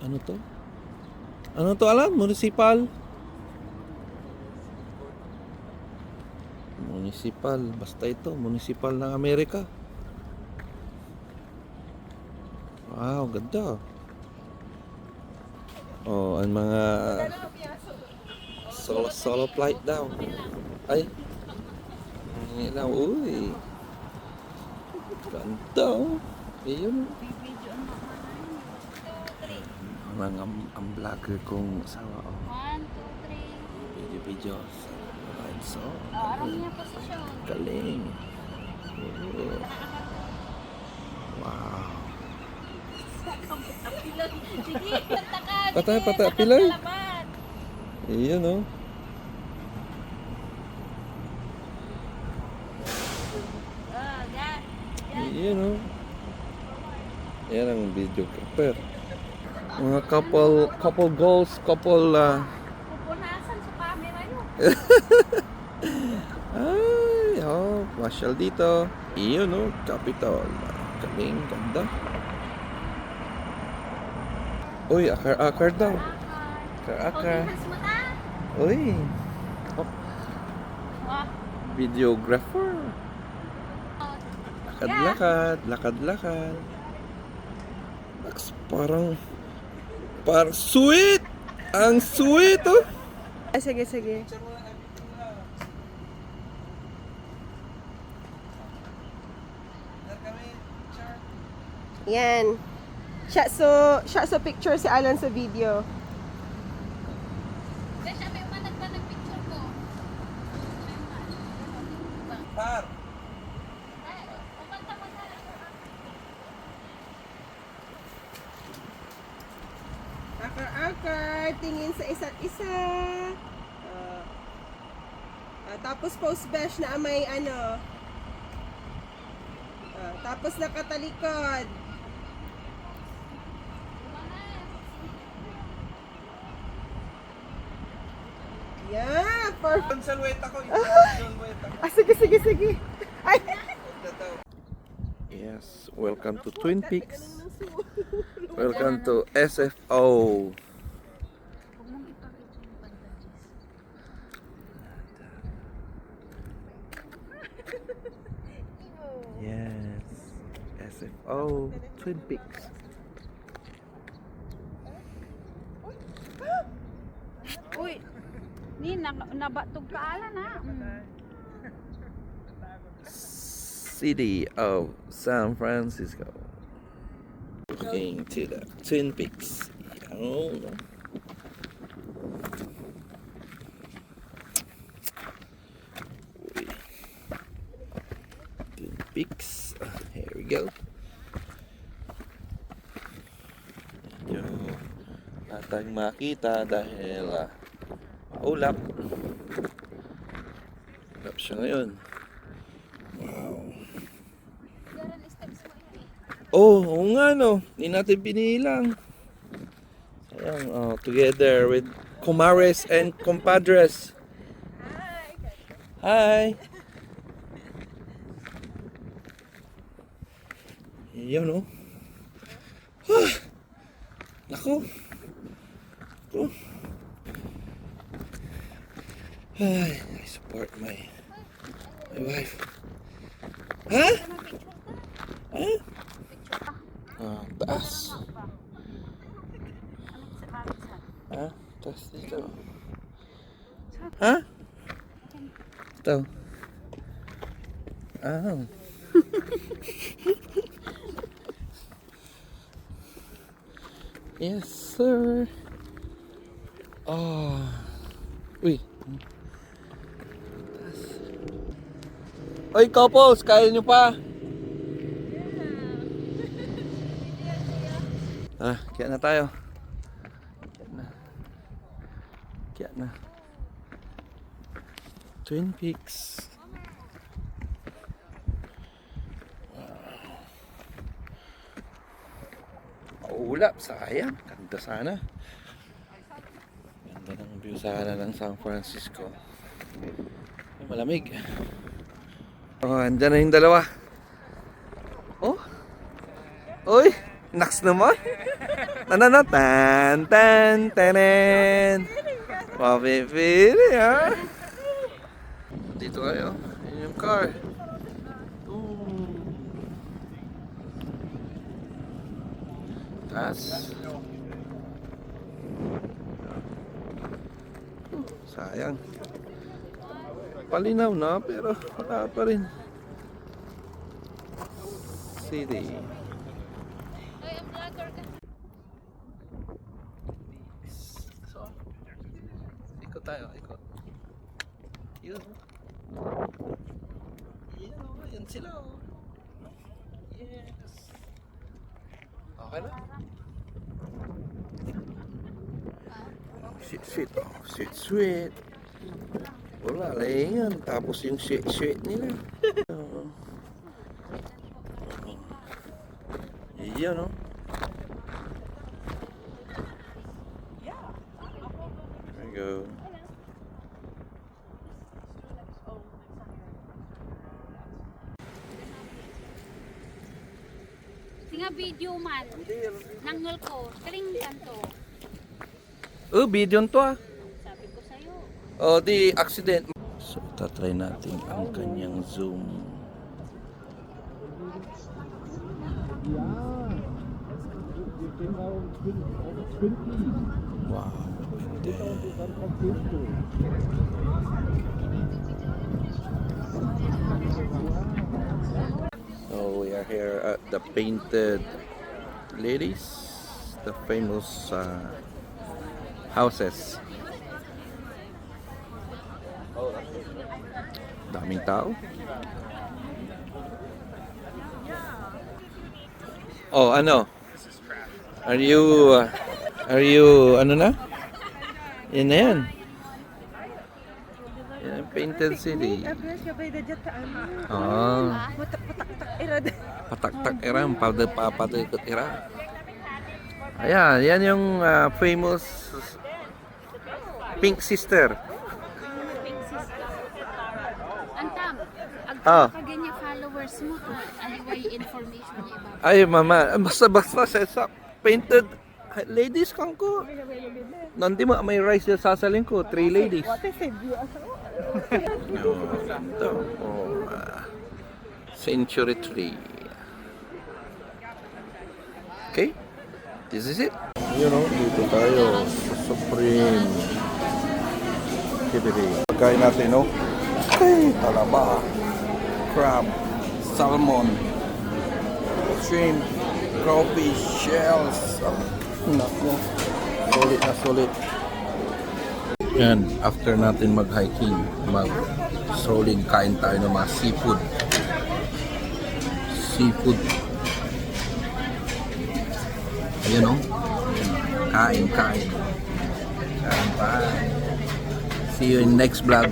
Ano to? Ano to alam? Municipal? Municipal. Basta ito. Municipal ng Amerika. Wow, ganda. Oh, ang mga solo flight daw. Ay. Ang ilaw. Uy. Ganda. Iyon. Ang vlogger kong asawa. Oh. 1, 2, 3. Video. Alright, so. Alam niya posisyon. Galing. Oh. Wow. Sige, kanta ka. Patay, pilay. Iyon, oh. Iyon, oh. Yan ang videographer. Mga couple goals, couple Pupunasan sa camera yun. ay, oh, masyal dito. Iyon, oh, Capitol. Galing, ganda. Uy, akar daw. Akar. Uy. Oh, videographer. Lakad-lakad. Parang sweet. Ang sweet, oh. Sige. Yan. Shot so picture si Alan sa video. Siya may manag ba ng picture ko? Par. Kumanta mo na. Akar, tingin sa isa't isa. Tapos post besh na may ano. Tapos nakatalikod. Yeah, perfect. Salweta ko. Sige. Ay. Yes, welcome to Twin Peaks. Welcome to SFO. Huwag mong ipakita yung bandages. Yes, SFO Twin Peaks. Uy, ni nabatog ka ala na. City of San Francisco. Looking to the Twin Peaks. Yan. Uy. Twin Peaks. Here we go. Medyo natang makita dahil maulap. Ulap siya ngayon. Wow. Oo nga no. Hindi natin pinilang. Ayan, together with Comares and Compadres. Hi! Ayan no. Naku. Ay, I support my wife. Ha? Ha? Taas. Ha? Taas dito. Ha? Ito. Ah. Yes, sir. Oh. Uy. Oy, couples, kaya nyo pa? Kaya na tayo. Kaya na. Twin Peaks. Maulap, sayang. Ganda sana. Ganda ng view sana ng San Francisco. Malamig. Oh, andyan na yung dalawa. Oh. Oy. Naks naman. Ano, tan, tan, tanan. Mapipili, ha? Dito kayo. Yun yung car. Ooh. Taas. Sayang. Palinaw na, pero wala pa rin. City. So, ikot tayo, ikot. Yun. Yun sila. Yes. Okay na. Sweet, oh. Sweet. Wala, laingan. Tapos yung sweet nila. Iya, no? There you go. Tinga video man. Nangal ko. Kaling kanto. Oh, video to ah. Sabi ko sa'yo. Oh, di accident. So, tatry natin ang kanyang zoom. Wow. So we are here at the Painted Ladies, the famous houses. Daming tao. Oh, ano? Are you, ano na? Yan na yan. Yan ang Painted City. Oh. Patak-tak era, papatikot era. Ayan, yan yung famous Pink Sister. Antam. Ah. Ang ganyan followers mo. Aliway information niya iba. Ay, mama, basta sa Painted Ladies kang ko. Nandi mo, may rice sa sasaling ko. 3 ladies. Ito. Oh, Century Tree. Okay? This is it. You know, dito tayo sa Supreme Kibiri. Pagkain natin, no? Ay, talaba. Crab. Salmon. Shrimp. Crawfish. Shells. Naku. Solid na solid. Yan. After natin mag-hiking, mag-strolling, kain tayo ng mga seafood. Seafood. Ayan o. Kain. Bye. See you in next vlog.